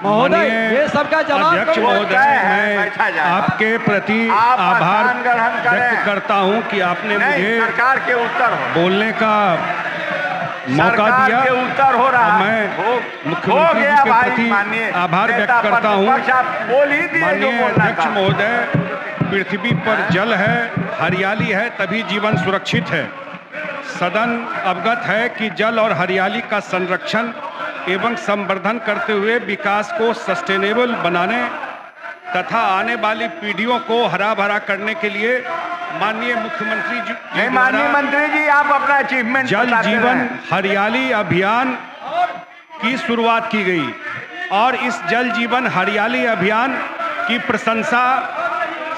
महोदय, ये सबका जवाब अध्यक्ष महोदय, मैं आपके प्रति आभार व्यक्त करता हूं कि आपने मुझे सरकार के उत्तर बोलने का मौका दिया। उत्तर हो रहा मैं मुख्यमंत्री जी के प्रति आभार व्यक्त करता हूं। माननीय अध्यक्ष महोदय, पृथ्वी पर जल है, हरियाली है, तभी जीवन सुरक्षित है। सदन अवगत है कि जल और हरियाली का संरक्षण एवं संवर्धन करते हुए विकास को सस्टेनेबल बनाने तथा आने वाली पीढ़ियों को हरा भरा करने के लिए माननीय मुख्यमंत्री जी माननीय मंत्री जी, आप अपना अचीवमेंट जल जीवन हरियाली अभियान की शुरुआत की गई और इस जल जीवन हरियाली अभियान की प्रशंसा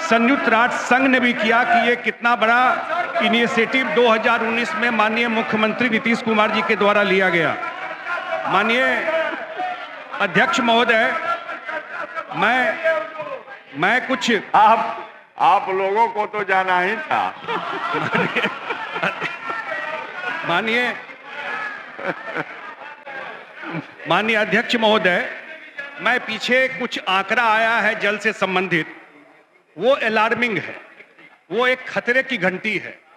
संयुक्त राष्ट्र संघ ने भी किया कि ये कितना बड़ा इनिशिएटिव 2019 में माननीय मुख्यमंत्री नीतीश कुमार जी के द्वारा लिया गया। माननीय अध्यक्ष महोदय, मैं कुछ आप लोगों को तो जाना ही था। माननीय अध्यक्ष महोदय, मैं पीछे कुछ आंकड़ा आया है जल से संबंधित, वो अलार्मिंग है, वो एक खतरे की घंटी है।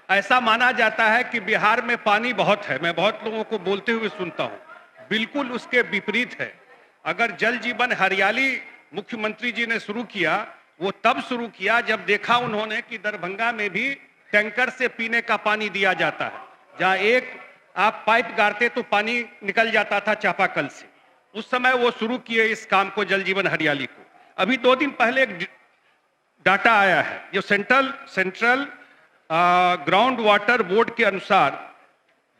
ऐसा माना जाता है कि बिहार में पानी बहुत है, मैं बहुत लोगों को बोलते हुए सुनता हूं, बिल्कुल उसके विपरीत है। अगर जल जीवन हरियाली मुख्यमंत्री जी ने शुरू किया, वो तब शुरू किया जब देखा उन्होंने कि दरभंगा में भी टैंकर से पीने का पानी दिया जाता है, जहां एक आप पाइप गाड़ते तो पानी निकल जाता था चापाकल से। उस समय वो शुरू किए इस काम को, जल जीवन हरियाली को। अभी 2 दिन पहले एक डाटा आया है जो सेंट्रल ग्राउंड वाटर बोर्ड के अनुसार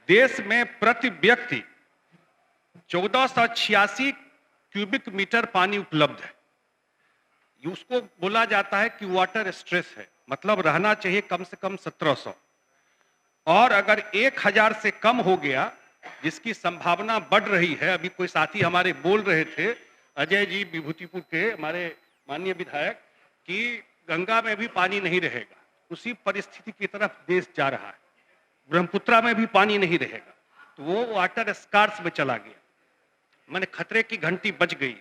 देश में प्रति व्यक्ति 1486 क्यूबिक मीटर पानी उपलब्ध है। उसको बोला जाता है कि वाटर स्ट्रेस है, मतलब रहना चाहिए कम से कम 1700, और अगर 1000 से कम हो गया, जिसकी संभावना बढ़ रही है। अभी कोई साथी हमारे बोल रहे थे, अजय जी विभूतिपुर के हमारे माननीय विधायक, कि गंगा में भी पानी नहीं रहेगा। उसी परिस्थिति की तरफ देश जा रहा है, ब्रह्मपुत्रा में भी पानी नहीं रहेगा, तो वो वाटर स्कार्स में चला गया, माने खतरे की घंटी बज गई।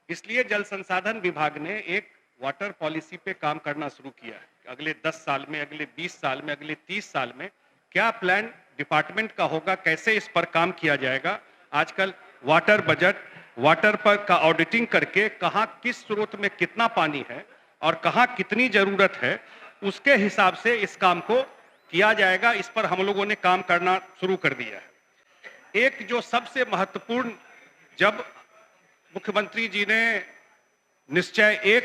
इसलिए जल संसाधन विभाग ने एक वाटर पॉलिसी पे काम करना शुरू किया है। अगले 10 साल में, अगले 20 साल में, अगले 30 साल में क्या प्लान डिपार्टमेंट का होगा, कैसे इस पर काम किया जाएगा। आजकल वाटर बजट, वाटर पर का ऑडिटिंग करके कहाँ किस स्रोत में कितना पानी है और कहाँ कितनी जरूरत है, उसके हिसाब से इस काम को किया जाएगा। इस पर हम लोगों ने काम करना शुरू कर दिया है। एक जो सबसे महत्वपूर्ण, जब मुख्यमंत्री जी ने निश्चय 1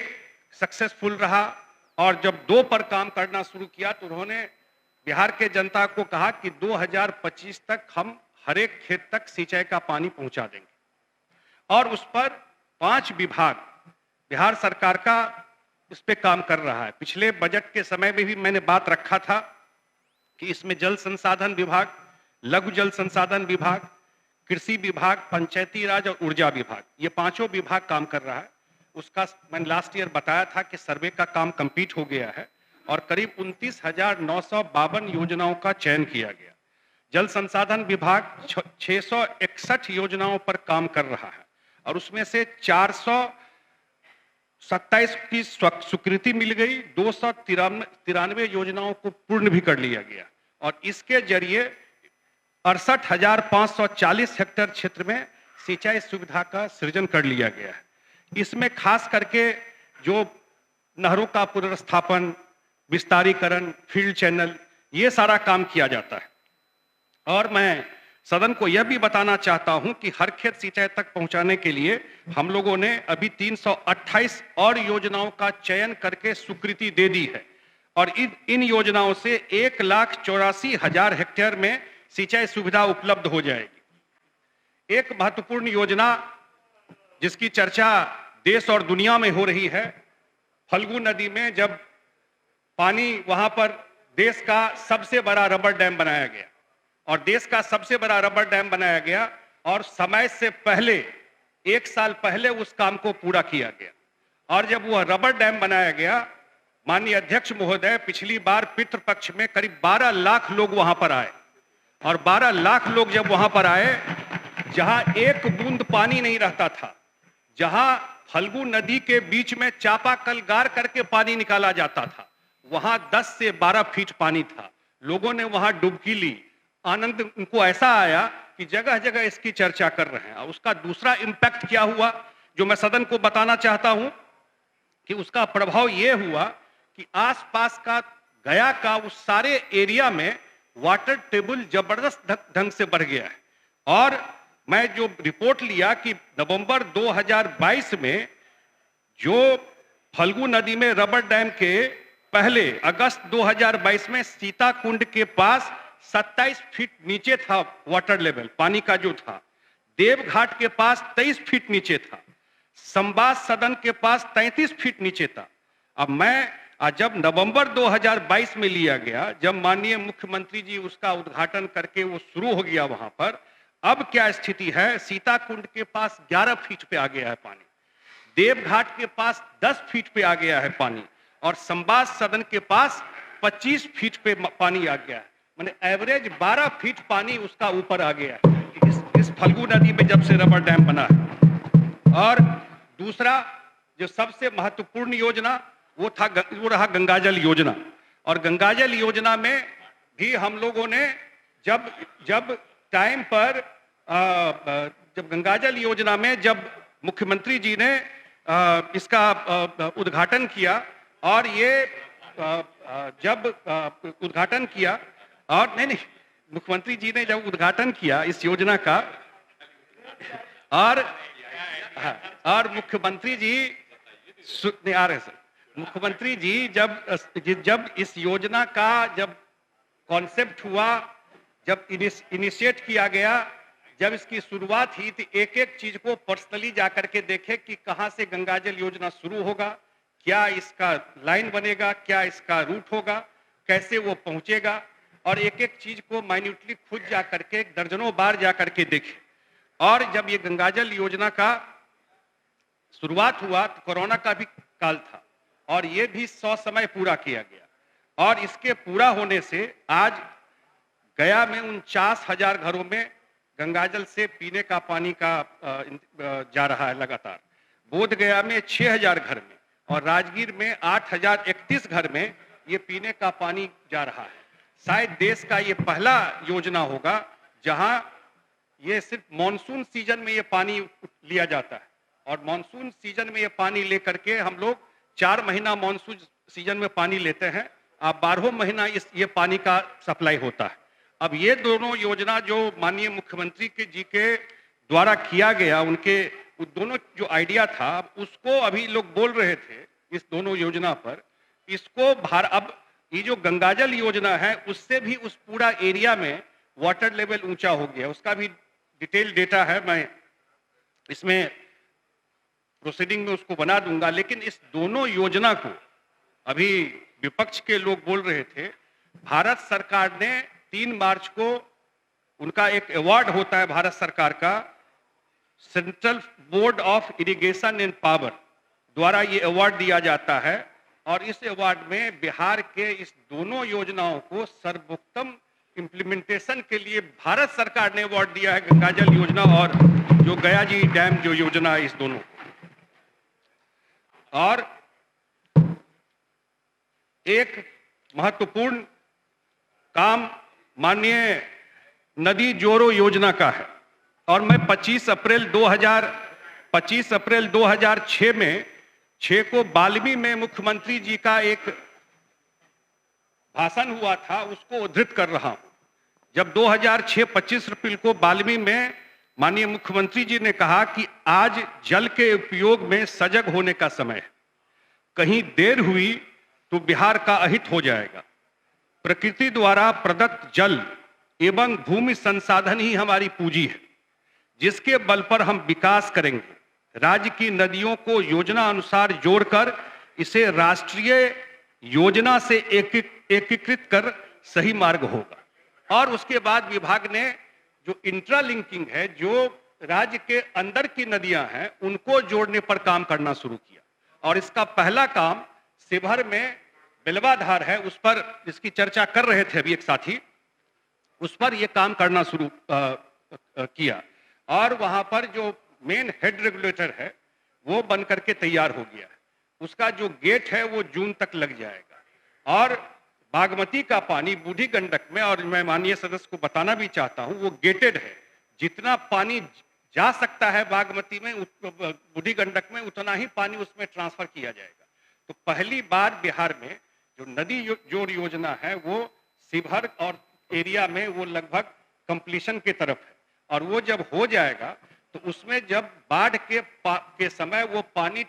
सक्सेसफुल रहा और जब 2 पर काम करना शुरू किया, तो उन्होंने बिहार के जनता को कहा कि 2025 तक हम हर एक खेत तक सिंचाई का पानी पहुंचा देंगे, और उस पर 5 विभाग बिहार सरकार का इस पे काम कर रहा है। पिछले बजट के समय में भी मैंने बात रखा था कि इसमें जल संसाधन विभाग, लघु जल संसाधन विभाग, कृषि विभाग, पंचायती राज और ऊर्जा विभाग, ये 5 विभाग काम कर रहा है। उसका मैंने लास्ट ईयर बताया था कि सर्वे का काम कंप्लीट हो गया है और करीब 29,952 योजनाओं का चयन किया गया। जल संसाधन विभाग 661 योजनाओं पर काम कर रहा है और उसमें से 427 की स्वीकृति मिल गई, 293 योजनाओं को पूर्ण भी कर लिया गया और इसके जरिए 68,540 हेक्टेयर क्षेत्र में सिंचाई सुविधा का सृजन कर लिया गया है। इसमें खास करके जो नहरों का पुनर्स्थापन, विस्तारीकरण, फील्ड चैनल, ये सारा काम किया जाता है। और मैं सदन को यह भी बताना चाहता हूं कि हर खेत सिंचाई तक पहुंचाने के लिए हम लोगों ने अभी 328 और योजनाओं का चयन करके स्वीकृति दे दी है और इन योजनाओं से 1,84,000 हेक्टेयर में सिंचाई सुविधा उपलब्ध हो जाएगी। एक महत्वपूर्ण योजना जिसकी चर्चा देश और दुनिया में हो रही है, फल्गु नदी में जब पानी, वहां पर देश का सबसे बड़ा रबर डैम बनाया गया और देश का सबसे बड़ा रबर डैम बनाया गया और समय से पहले, 1 साल पहले उस काम को पूरा किया गया। और जब वह रबर डैम बनाया गया, माननीय अध्यक्ष महोदय, पिछली बार पितृपक्ष में करीब 12 लाख लोग वहां पर आए और 12 लाख लोग जब वहां पर आए, जहां एक बूंद पानी नहीं रहता था, जहां फल्गु नदी के बीच में चापाकल गार करके पानी निकाला जाता था, वहां 10 से 12 फीट पानी था। लोगों ने वहां डुबकी ली, आनंद उनको ऐसा आया कि जगह जगह इसकी चर्चा कर रहे हैं। उसका दूसरा इम्पैक्ट क्या हुआ, जो मैं सदन को बताना चाहता हूं, कि उसका प्रभाव यह हुआ कि आसपास का गया का उस सारे एरिया में वाटर टेबल जबरदस्त ढंग से बढ़ गया है। और मैं जो रिपोर्ट लिया कि नवंबर 2022 में जो फल्गु नदी में रबर डैम के पहले अगस्त 2022 में सीताकुंड के पास 27 फीट नीचे था वाटर लेवल, पानी का जो था। देवघाट के पास 23 फीट नीचे था। संवाद सदन के पास 33 फीट नीचे था। अब मैं जब नवंबर 2022 में लिया गया, जब माननीय मुख्यमंत्री जी उसका उद्घाटन करके वो शुरू हो गया वहां पर, अब क्या स्थिति है, सीताकुंड के पास 11 फीट पे आ गया है पानी, देवघाट के पास 10 फीट पे आ गया है पानी, और संवाद सदन के पास 25 फीट पे पानी आ गया है। माने एवरेज 12 फीट पानी उसका ऊपर आ गया है इस फल्गु नदी में जब से रबर डैम बना है। और दूसरा जो सबसे महत्वपूर्ण योजना वो रहा गंगाजल योजना। और गंगाजल योजना में भी हम लोगों ने जब टाइम पर जब गंगाजल योजना में जब मुख्यमंत्री जी ने इसका उद्घाटन किया, और ये जब उद्घाटन किया, और नहीं मुख्यमंत्री जी ने जब उद्घाटन किया इस योजना का, और मुख्यमंत्री जी आ रहे सर, मुख्यमंत्री जी जब इस योजना का जब कॉन्सेप्ट हुआ, जब इनिशिएट किया गया, जब इसकी शुरुआत हुई, तो एक एक चीज को पर्सनली जाकर के देखे कि कहां से गंगाजल योजना शुरू होगा, क्या इसका लाइन बनेगा, क्या इसका रूट होगा, कैसे वो पहुंचेगा, और एक एक चीज को माइन्यूटली खुद जा करके दर्जनों बार जा करके देखे। और जब ये गंगाजल योजना का शुरुआत हुआ तो कोरोना का भी काल था, और ये भी 100 समय पूरा किया गया। और इसके पूरा होने से आज गया में 49,000 घरों में गंगाजल से पीने का पानी का जा रहा है लगातार। बोध गया में 6,000 घर में, और राजगीर में 8,031 घर में ये पीने का पानी जा रहा है। शायद देश का ये पहला योजना होगा जहां ये सिर्फ मॉनसून सीजन में ये पानी लिया जाता है, और मॉनसून सीजन में ये पानी लेकर के हम लोग 4 महीना मॉनसून सीजन में पानी लेते हैं, अब 12 महीना ये पानी का सप्लाई होता है। अब ये दोनों योजना जो माननीय मुख्यमंत्री जी के द्वारा किया गया, उनके दोनों जो आइडिया था, उसको अभी लोग बोल रहे थे इस दोनों योजना पर, इसको अब ये जो गंगाजल योजना है उससे भी उस पूरा एरिया में वाटर लेवल ऊंचा हो गया। उसका भी डिटेल डेटा है, मैं इसमें प्रोसीडिंग में उसको बना दूंगा। लेकिन इस दोनों योजना को अभी विपक्ष के लोग बोल रहे थे, भारत सरकार ने 3 मार्च को उनका एक अवार्ड होता है भारत सरकार का, central board of irrigation and power द्वारा ये अवार्ड दिया जाता है, और इस अवार्ड में बिहार के इस दोनों योजनाओं को सर्वोत्तम इंप्लीमेंटेशन के लिए भारत सरकार ने अवार्ड दिया है, गंगाजल योजना और जो गया जी डैम जो योजना है, इस दोनों। और एक महत्वपूर्ण काम माननीय नदी जोड़ो योजना का है, और मैं 25 अप्रैल 2006 में 6 को बाल्मी में मुख्यमंत्री जी का एक भाषण हुआ था, उसको उद्धृत कर रहा हूं। जब 2006 25 अप्रैल को बाल्मी में माननीय मुख्यमंत्री जी ने कहा कि आज जल के उपयोग में सजग होने का समय है, कहीं देर हुई तो बिहार का अहित हो जाएगा। प्रकृति द्वारा प्रदत्त जल एवं भूमि संसाधन ही हमारी पूंजी है, जिसके बल पर हम विकास करेंगे। राज्य की नदियों को योजना अनुसार जोड़कर इसे राष्ट्रीय योजना से एकीकृत कर सही मार्ग होगा। और उसके बाद विभाग ने जो इंट्रालिंकिंग है, जो राज्य के अंदर की नदियां हैं, उनको जोड़ने पर काम करना शुरू किया। और इसका पहला काम शिवहर में बेलवाधार है, उस पर इसकी चर्चा कर रहे थे अभी एक साथी, उस पर यह काम करना शुरू किया। और वहां पर जो मेन हेड रेगुलेटर है वो बन करके तैयार हो गया है। उसका जो गेट है वो जून तक लग जाएगा। और बागमती का पानी बूढ़ी गंडक में, और मैं माननीय सदस्य को बताना भी चाहता हूं, वो गेटेड है। जितना पानी जा सकता है बागमती में, बूढ़ी गंडक में, उतना ही पानी उसमें ट्रांसफर किया जाएगा। तो पहली बार बिहार में जो नदी जोड़ योजना है वो शिवहर और एरिया में वो लगभग कंप्लीशन की तरफ है। और वो जब हो जाएगा तो उसमें जब बाढ़ के समय वो पानी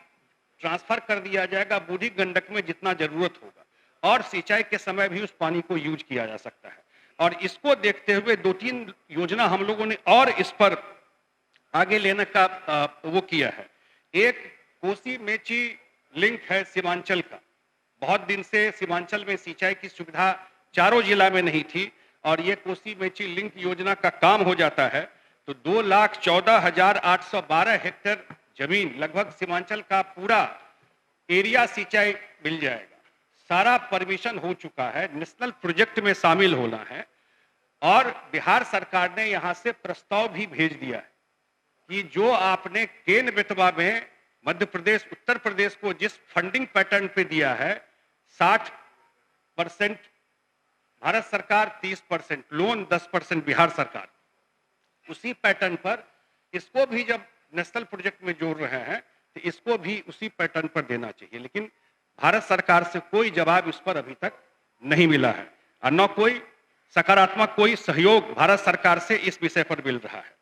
ट्रांसफर कर दिया जाएगा बूढ़ी गंडक में जितना जरूरत होगा, और सिंचाई के समय भी उस पानी को यूज किया जा सकता है। और इसको देखते हुए 2-3 योजना हम लोगों ने और इस पर आगे लेने का वो किया है। एक कोसी मेची लिंक है सीमांचल का। बहुत दिन से सीमांचल में सिंचाई की सुविधा चारों जिला में नहीं थी, और ये कोसी मेची लिंक योजना का काम हो जाता है तो 2,14,812 हेक्टेयर जमीन, लगभग सीमांचल का पूरा एरिया सिंचाई मिल जाएगा। सारा परमिशन हो चुका है, नेशनल प्रोजेक्ट में शामिल होना है। और बिहार सरकार ने यहां से प्रस्ताव भी भेज दिया है कि जो आपने केन बेतवा में मध्य प्रदेश, उत्तर प्रदेश को जिस फंडिंग पैटर्न पे दिया है, 60% भारत सरकार, 30% लोन, 10% बिहार सरकार, उसी पैटर्न पर इसको भी जब नेशनल प्रोजेक्ट में जोड़ रहे हैं तो इसको भी उसी पैटर्न पर देना चाहिए। लेकिन भारत सरकार से कोई जवाब इस पर अभी तक नहीं मिला है, और न कोई सकारात्मक कोई सहयोग भारत सरकार से इस विषय पर मिल रहा है।